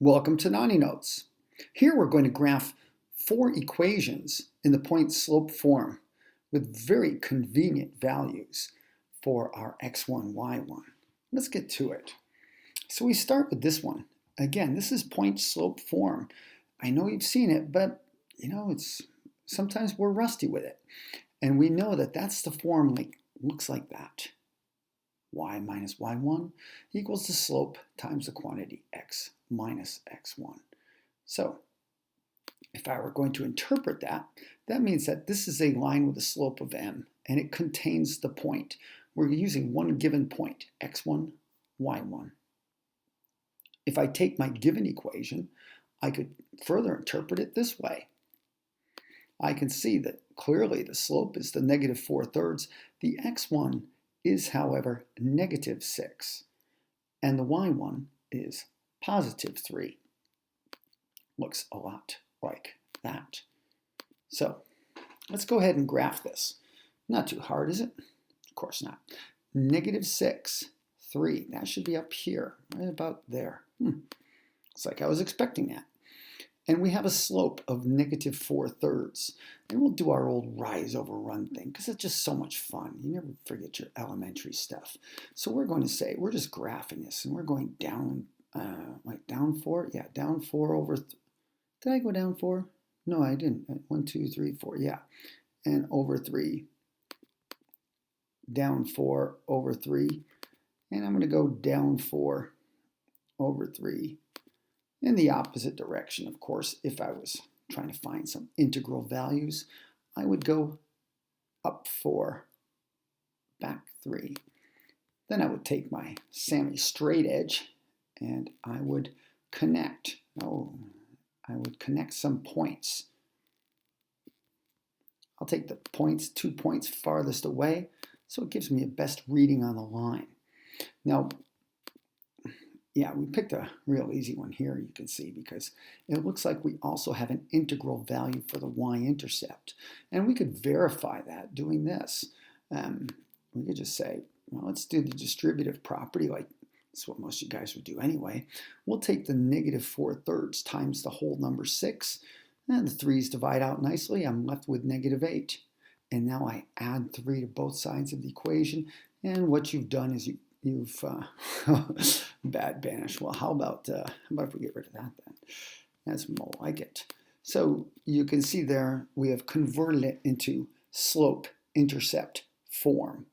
Welcome to Nani Notes. Here we're going to graph four equations in the point-slope form with very convenient values for our x1, y1. Let's get to it. So we start with this one. Again, this is point-slope form. I know you've seen it, but sometimes we're rusty with it. And we know that that's the form looks like that. Y minus y1 equals the slope times the quantity x minus x1. So if I were going to interpret that, that means that this is a line with a slope of m, and it contains the point. We're using one given point, x1, y1. If I take my given equation, I could further interpret it this way. I can see that clearly the slope is the negative 4/3. The x1 is, however, negative 6, and the y1 is positive 3. Looks a lot like that. So let's go ahead and graph this. Not too hard, is it? Of course not. Negative 6, 3. That should be up here, right about there. It's like I was expecting that. And we have a slope of negative 4/3. And we'll do our old rise over run thing because it's just so much fun. You never forget your elementary stuff. So we're going to say, we're just graphing this, and we're going down, like down 4? Yeah, down 4 over, did I go down 4? No, I didn't. 1, 2, 3, 4, yeah. And over 3, down 4 over 3. And I'm going to go down 4 over 3. In the opposite direction, of course. If I was trying to find some integral values, I would go up 4, back 3. Then I would take my Sammy straight edge and I would connect. I would connect some points. I'll take the points, 2 points farthest away, so it gives me a best reading on the line. Now, yeah, we picked a real easy one here, you can see, because it looks like we also have an integral value for the y-intercept. And we could verify that doing this. We could just say, well, let's do the distributive property, like that's what most of you guys would do anyway. We'll take the negative 4/3 times the whole number 6, and the 3's divide out nicely. I'm left with negative 8. And now I add 3 to both sides of the equation, and what you've done is you've bad banish. Well, how about if we get rid of that then? That's more like it. So you can see there we have converted it into slope-intercept form.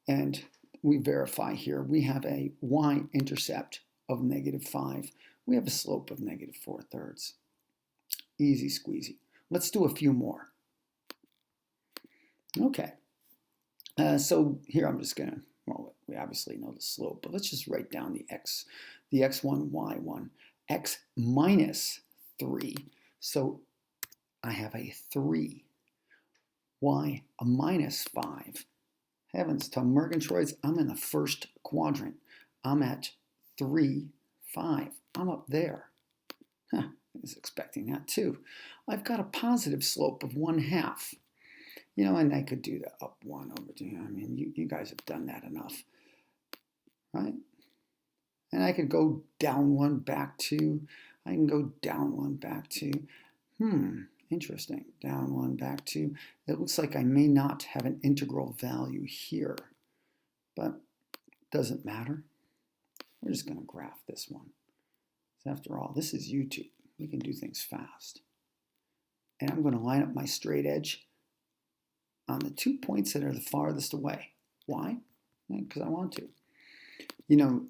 And we verify here we have a y-intercept of negative 5. We have a slope of negative 4/3. Easy squeezy. Let's do a few more. Okay. So here I'm just going to, well, we obviously know the slope, but let's just write down the x1, y1, x minus 3. So I have a 3, y a minus 5. Heavens to Murgatroyds, I'm in the first quadrant. I'm at 3, 5. I'm up there. I was expecting that too. I've got a positive slope of 1/2. And I could do the up 1 over 2. I mean, you guys have done that enough, right? And I could go down 1, back 2. I can go down 1, back 2. Interesting. Down 1, back 2. It looks like I may not have an integral value here, but it doesn't matter. We're just going to graph this one. So after all, this is YouTube. We can do things fast. And I'm going to line up my straight edge on the 2 points that are the farthest away. Why? Because I want to. You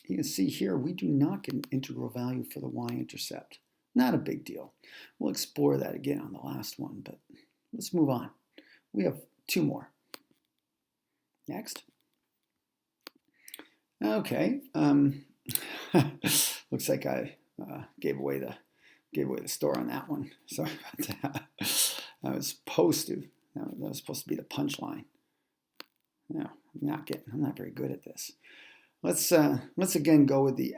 can see here we do not get an integral value for the y-intercept. Not a big deal. We'll explore that again on the last one, but let's move on. We have 2 more. Next. Okay. Looks like I gave away the store on that one. Sorry about that. I was supposed to. That was supposed to be the punchline. No, I'm not very good at this. Let's again go with the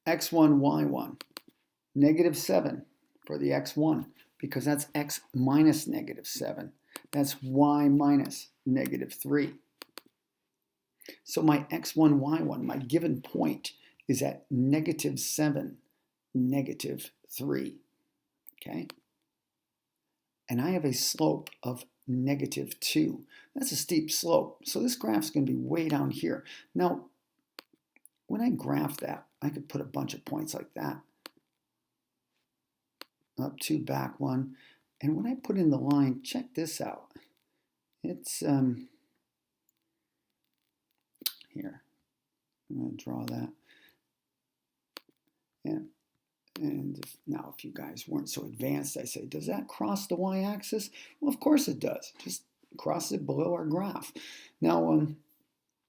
x1, y1. Negative 7 for the x1, because that's x minus negative 7. That's y minus negative 3. So my x1, y1, my given point is at negative 7, negative 3, okay? And I have a slope of negative 2. That's a steep slope, so this graph's going to be way down here. Now, when I graph that, I could put a bunch of points like that. Up 2, back 1. And when I put in the line, check this out. It's, here, I'm going to draw that. And now if you guys weren't so advanced, I say, does that cross the y-axis? Well, of course it does. Just cross it below our graph. Now,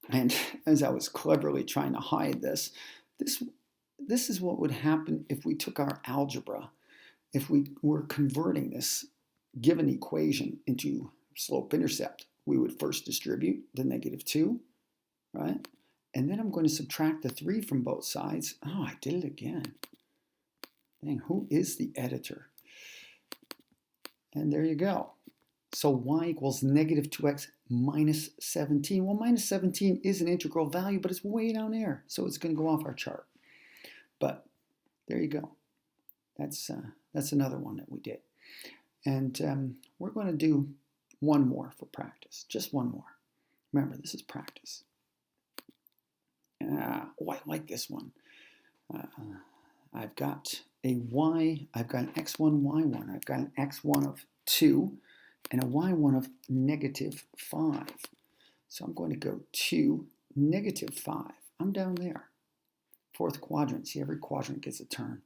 and as I was cleverly trying to hide this is what would happen if we took our algebra, if we were converting this given equation into slope-intercept. We would first distribute the negative 2, right? And then I'm going to subtract the 3 from both sides. Oh, I did it again. Dang, who is the editor? And there you go. So y equals negative 2x minus 17. Well, minus 17 is an integral value, but it's way down there. So it's going to go off our chart. But there you go. That's another one that we did. And we're going to do one more for practice. Just one more. Remember, this is practice. Oh, I like this one. I've got a y, I've got an x1, y1. I've got an x1 of 2 and a y1 of negative 5. So I'm going to go to negative 5. I'm down there. Fourth quadrant. See, every quadrant gets a turn.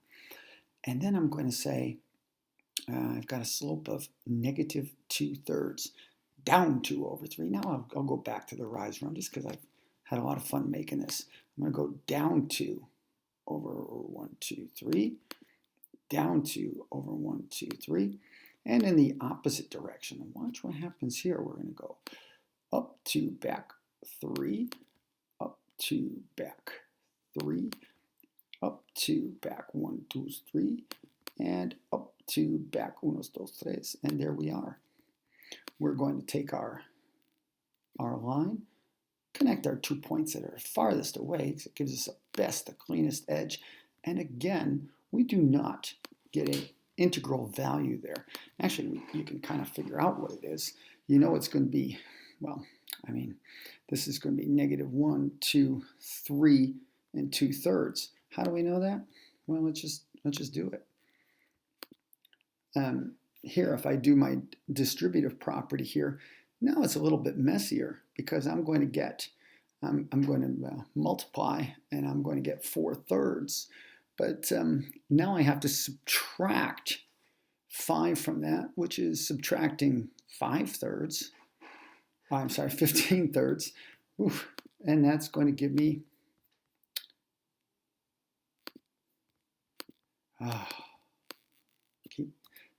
And then I'm going to say, I've got a slope of negative 2/3 down 2 over 3. Now I'll go back to the rise run just because I've had a lot of fun making this. I'm going to go down 2 over 1, 2, 3, down 2 over 1, 2, 3, and in the opposite direction. And watch what happens here. We're going to go up 2, back 3, up 2, back 3, up 2, back 1, 2, 3, and up 2, back 1, 2, 3, and there we are. We're going to take our line, connect our 2 points that are farthest away because it gives us the best, the cleanest edge. And again, we do not get an integral value there. Actually, you can kind of figure out what it is. You know it's going to be, well, I mean, this is going to be negative 1, 2, 3, and 2/3. How do we know that? Well, let's just do it. Here, if I do my distributive property here, now it's a little bit messier because I'm going to multiply and I'm going to get 4/3. But now I have to subtract 5 from that, which is subtracting 5/3. I'm sorry, 15/3. Oof. And that's going to give me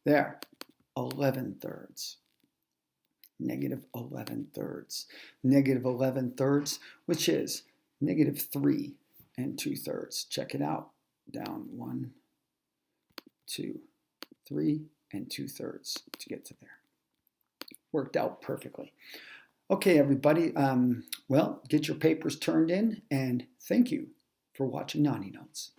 there, 11/3. Negative 11/3. Negative 11/3, which is negative 3 and 2/3. Check it out. Down 1, 2, 3, and 2/3 to get to there. Worked out perfectly. Okay, everybody. Well, get your papers turned in, and thank you for watching Naughty Notes.